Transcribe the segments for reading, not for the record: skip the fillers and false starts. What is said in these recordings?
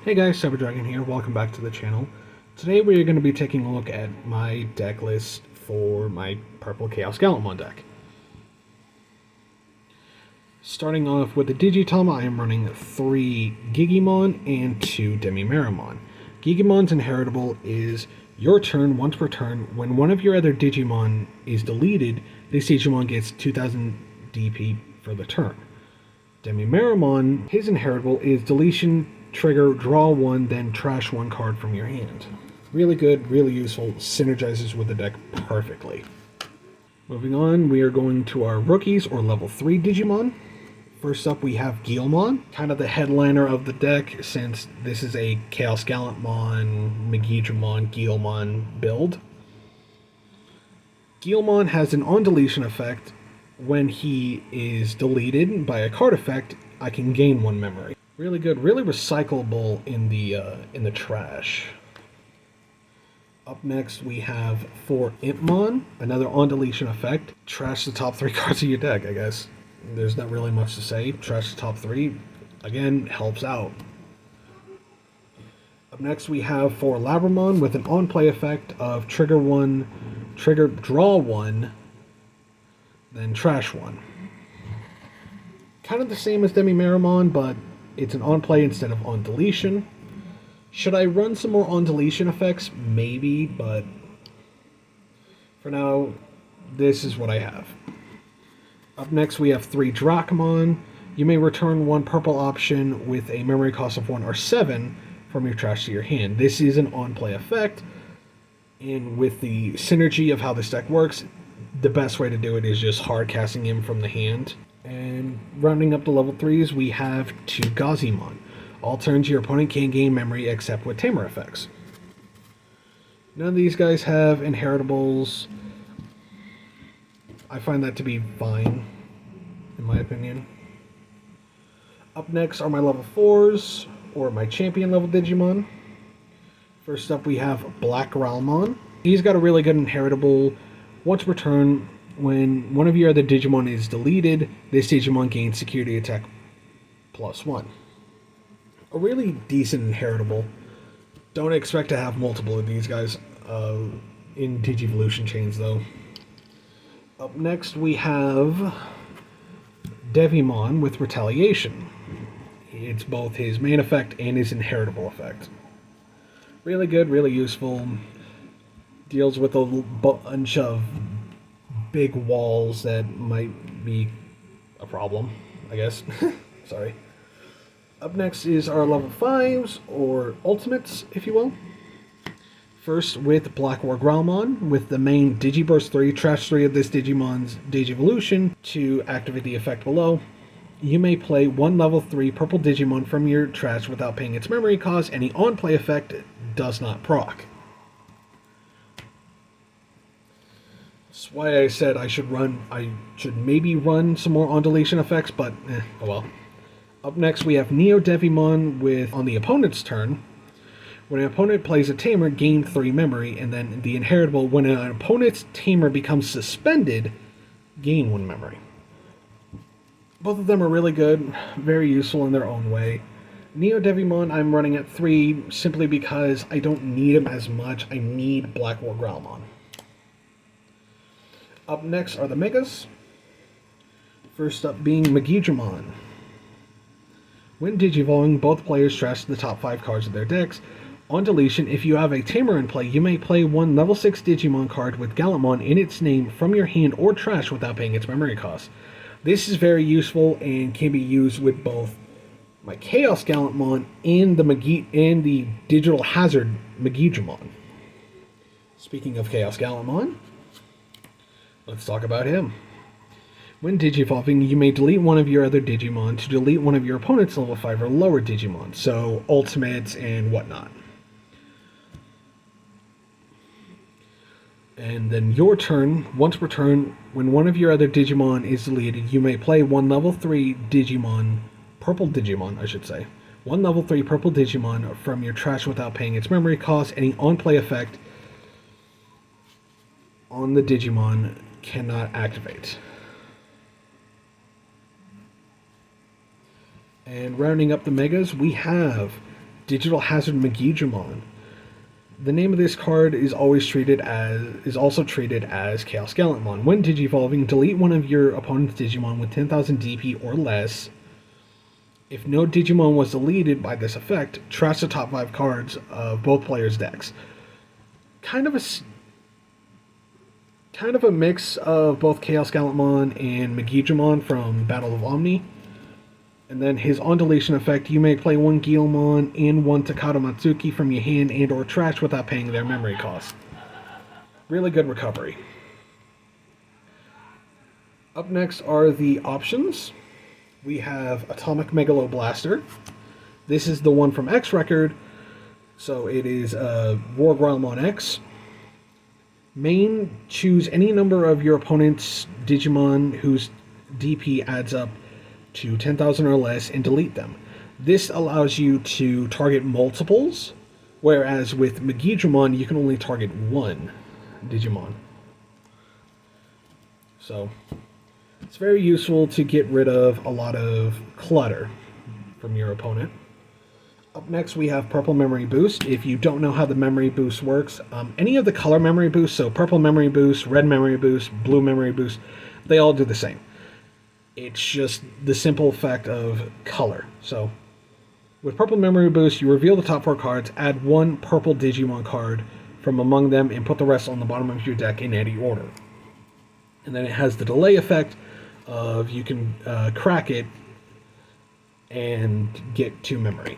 Hey guys, Cyberdragon here, welcome back to the channel. Today we are going to be taking a look at my deck list for my purple ChaosGallantmon deck. Starting off with the Digi-Tama, I am running 3 Gigimon and 2 DemiMeramon. Gigimon's inheritable is your turn once per turn. When one of your other Digimon is deleted, this Digimon gets 2000 DP for the turn. DemiMeramon, his inheritable is deletion, trigger, draw one, then trash one card from your hand. Really good, really useful, synergizes with the deck perfectly. Moving on, we are going to our rookies or level 3 Digimon. First up we have Guilmon, kind of the headliner of the deck since this is a ChaosGallantmon, Megidramon, Guilmon build. Guilmon has an on-deletion effect. When he is deleted by a card effect, I can gain 1 memory. Really good, really recyclable in the trash. Up next we have for Impmon, another on-deletion effect. Trash the top 3 cards of your deck, I guess. There's not really much to say. Trash the top 3, again, helps out. Up next we have for Labramon with an on-play effect of trigger 1, trigger, draw 1, then trash 1. Kind of the same as DemiMeramon, but it's an on-play instead of on-deletion. Should I run some more on-deletion effects? Maybe, but for now, this is what I have. Up next, we have 3 Dracmon. You may return 1 purple option with a memory cost of 1 or 7 from your trash to your hand. This is an on-play effect, and with the synergy of how this deck works, the best way to do it is just hard casting him from the hand. And rounding up the level 3s, we have 2 Gazimon. All turns your opponent can't gain memory except with Tamer effects. None of these guys have inheritables. I find that to be fine, in my opinion. Up next are my level 4s, or my champion level Digimon. First up we have BlackGrowlmon. He's got a really good inheritable. Once per turn, when one of your other Digimon is deleted, this Digimon gains security attack +1. A really decent inheritable. Don't expect to have multiple of these guys in Digivolution chains, though. Up next, we have Devimon with Retaliation. It's both his main effect and his inheritable effect. Really good, really useful. Deals with a bunch of big walls that might be a problem, I guess. Sorry. Up next is our level 5s, or ultimates, if you will. First with BlackWarGrowlmon, with the main Digiburst 3, trash 3 of this Digimon's Digivolution to activate the effect below. You may play 1 level 3 purple Digimon from your trash without paying its memory cost. Any on-play effect does not proc. That's why I said I should maybe run some more on-deletion effects, but oh well. Up next we have NeoDevimon with, on the opponent's turn, when an opponent plays a Tamer, gain 3 memory, and then the inheritable, when an opponent's Tamer becomes suspended, gain 1 memory. Both of them are really good, very useful in their own way. NeoDevimon I'm running at 3 simply because I don't need him as much. I need BlackWarGrowlmon. Up next are the Megas. First up being Megidramon. When digivolving, both players trash the top 5 cards of their decks. On deletion, if you have a Tamer in play, you may play 1 level 6 Digimon card with Gallantmon in its name from your hand or trash without paying its memory cost. This is very useful and can be used with both my ChaosGallantmon and the Digital Hazard Megidramon. Speaking of ChaosGallantmon, let's talk about him. When digivolving, you may delete 1 of your other Digimon to delete 1 of your opponent's level 5 or lower Digimon, so ultimates and whatnot. And then your turn, once per turn, when 1 of your other Digimon is deleted, you may play 1 level 3 Digimon, purple Digimon, I should say. 1 level 3 purple Digimon from your trash without paying its memory cost. Any on-play effect on the Digimon cannot activate. And rounding up the Megas, we have Digital Hazard Megidramon. The name of this card is also treated as ChaosGallantmon. When Digivolving, delete one of your opponent's Digimon with 10,000 DP or less. If no Digimon was deleted by this effect, trash the top 5 cards of both players' decks. Kind of a mix of both ChaosGallantmon and Megidramon from Battle of Omni. And then his on-deletion effect, you may play one Guilmon and one Takato Matsuki from your hand and or trash without paying their memory cost. Really good recovery. Up next are the options. We have Atomic Megalo Blaster. This is the one from X Record, so it is WarGrowlmon X. Main, choose any number of your opponent's Digimon whose DP adds up to 10,000 or less and delete them. This allows you to target multiples, whereas with Megidramon you can only target one Digimon. So it's very useful to get rid of a lot of clutter from your opponent. Up next we have Purple Memory Boost. If you don't know how the Memory Boost works, any of the color Memory Boost, so Purple Memory Boost, Red Memory Boost, Blue Memory Boost, they all do the same. It's just the simple fact of color. So with Purple Memory Boost, you reveal the top 4 cards, add one purple Digimon card from among them, and put the rest on the bottom of your deck in any order. And then it has the delay effect of you can crack it and get 2 memory.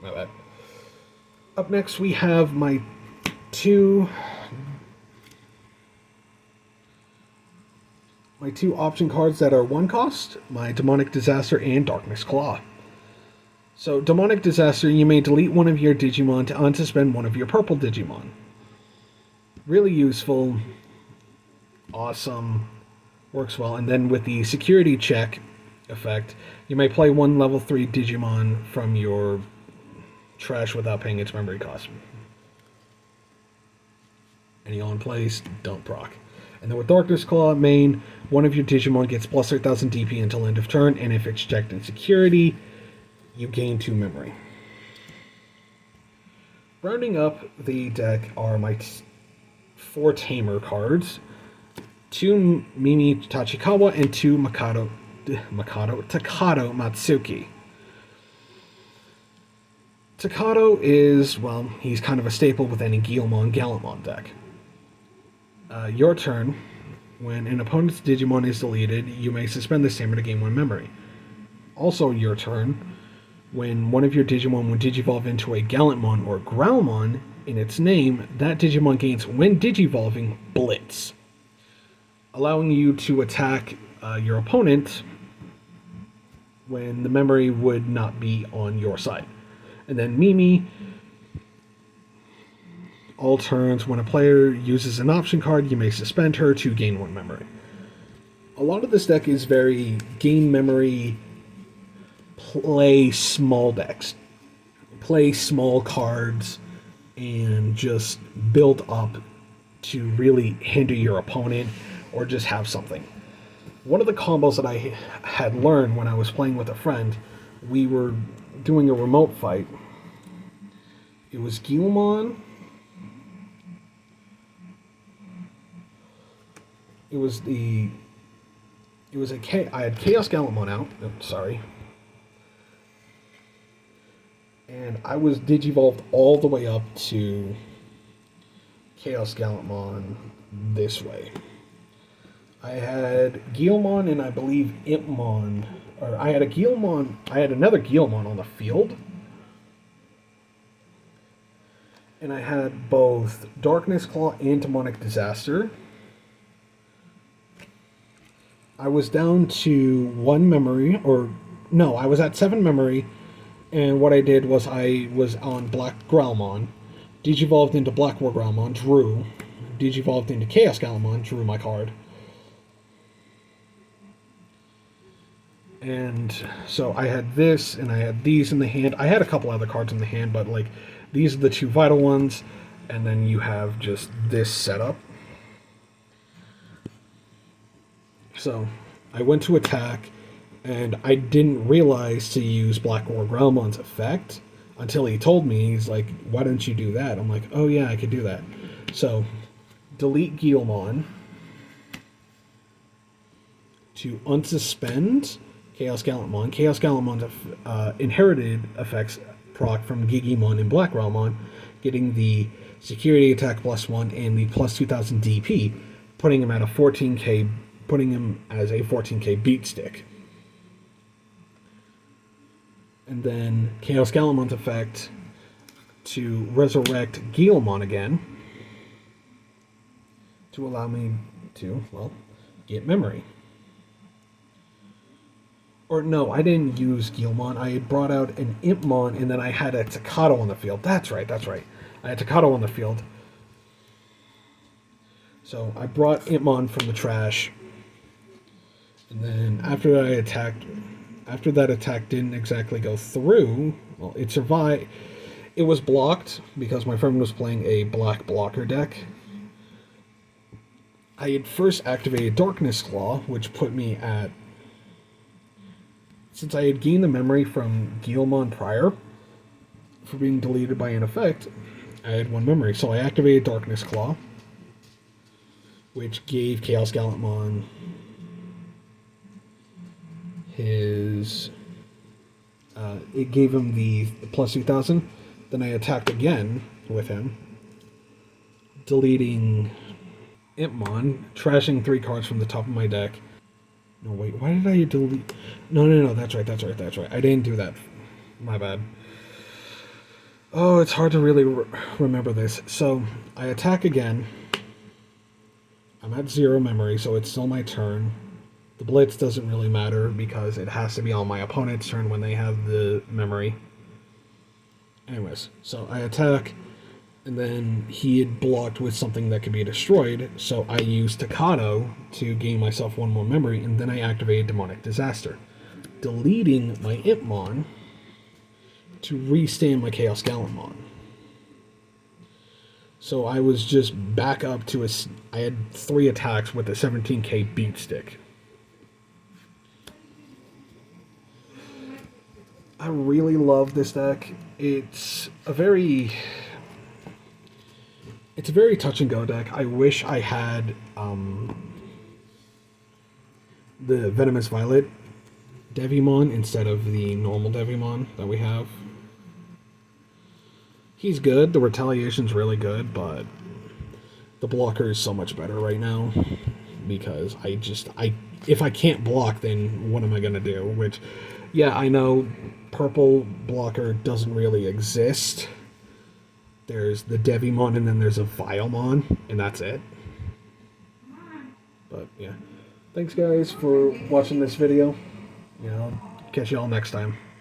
My bad. Up next we have my two option cards that are 1 cost, my Demonic Disaster and Darkness Claw. So Demonic Disaster, you may delete one of your Digimon to unsuspend one of your purple Digimon. Really useful, awesome, works well. And then with the security check effect, you may play one level 3 Digimon from your trash without paying its memory cost. Any on plays, don't proc. And then with Darkness Claw main, one of your Digimon gets plus 3,000 DP until end of turn, and if it's checked in security, you gain 2 memory. Rounding up the deck are my 4 Tamer cards, 2 Mimi Tachikawa and 2 Takato Matsuki. Takato is, well, he's kind of a staple with any ChaosGallantmon deck. Your turn. When an opponent's Digimon is deleted, you may suspend this Tamer to gain 1 memory. Also your turn. When one of your Digimon will Digivolve into a Gallantmon or Growlmon in its name, that Digimon gains, when Digivolving, Blitz, allowing you to attack your opponent when the memory would not be on your side. And then Mimi, all turns, when a player uses an option card, you may suspend her to gain 1 memory. A lot of this deck is very gain memory, play small decks. Play small cards and just build up to really hinder your opponent or just have something. One of the combos that I had learned when I was playing with a friend, we were doing a remote fight. It was Guilmon. I had ChaosGallantmon out. Oh, sorry. And I was Digivolved all the way up to ChaosGallantmon this way. I had Guilmon and I believe Impmon. Or I had another Guilmon on the field. And I had both Darkness Claw and Demonic Disaster. I was down to 1 memory, I was at 7 memory, and what I did was I was on BlackGrowlmon, Digivolved into BlackWarGrowlmon, drew, Digivolved into ChaosGallantmon, drew my card. And so I had this, and I had these in the hand. I had a couple other cards in the hand, but like these are the 2 vital ones, and then you have just this setup. So I went to attack, and I didn't realize to use BlackWarGrowlmon's effect. until he told me. He's like, why don't you do that? I'm like, oh yeah, I could do that. So, delete Guilmon to unsuspend ChaosGallantmon. ChaosGallantmon's inherited effects proc from Gigimon and BlackGrowlmon, getting the security attack +1 and the +2000 DP, putting him at a 14k, putting him as a 14k beat stick. And then ChaosGallantmon's effect to resurrect Guilmon again, to allow me to, well, get memory. Or no, I didn't use Guilmon. I brought out an Impmon, and then I had a Takato on the field. That's right. I had Takato on the field. So I brought Impmon from the trash. And then after that attack didn't exactly go through, well, it survived. It was blocked because my friend was playing a black blocker deck. I had first activated Darkness Claw, which put me at... Since I had gained the memory from Guilmon prior, for being deleted by an effect, I had 1 memory. So I activated Darkness Claw, which gave ChaosGallantmon his... it gave him the +2000. Then I attacked again with him, deleting Impmon, trashing 3 cards from the top of my deck. No, wait, why did I delete... No, that's right. I didn't do that. My bad. Oh, it's hard to really remember this. So, I attack again. I'm at 0 memory, so it's still my turn. The blitz doesn't really matter because it has to be on my opponent's turn when they have the memory. Anyways, so I attack, and then he had blocked with something that could be destroyed, so I used Takato to gain myself 1 more memory, and then I activated Demonic Disaster, deleting my Impmon to restand my ChaosGallantmon. So I was just back up to I had 3 attacks with a 17k beat stick. I really love this deck. It's a very touch and go deck. I wish I had the Venomous Violet Devimon instead of the normal Devimon that we have. He's good, the retaliation's really good, but the blocker is so much better right now because if I can't block, then what am I gonna do? Which, yeah, I know purple blocker doesn't really exist. There's the Devimon and then there's a Vilemon, and that's it. But yeah, thanks guys for watching this video. Catch you all next time.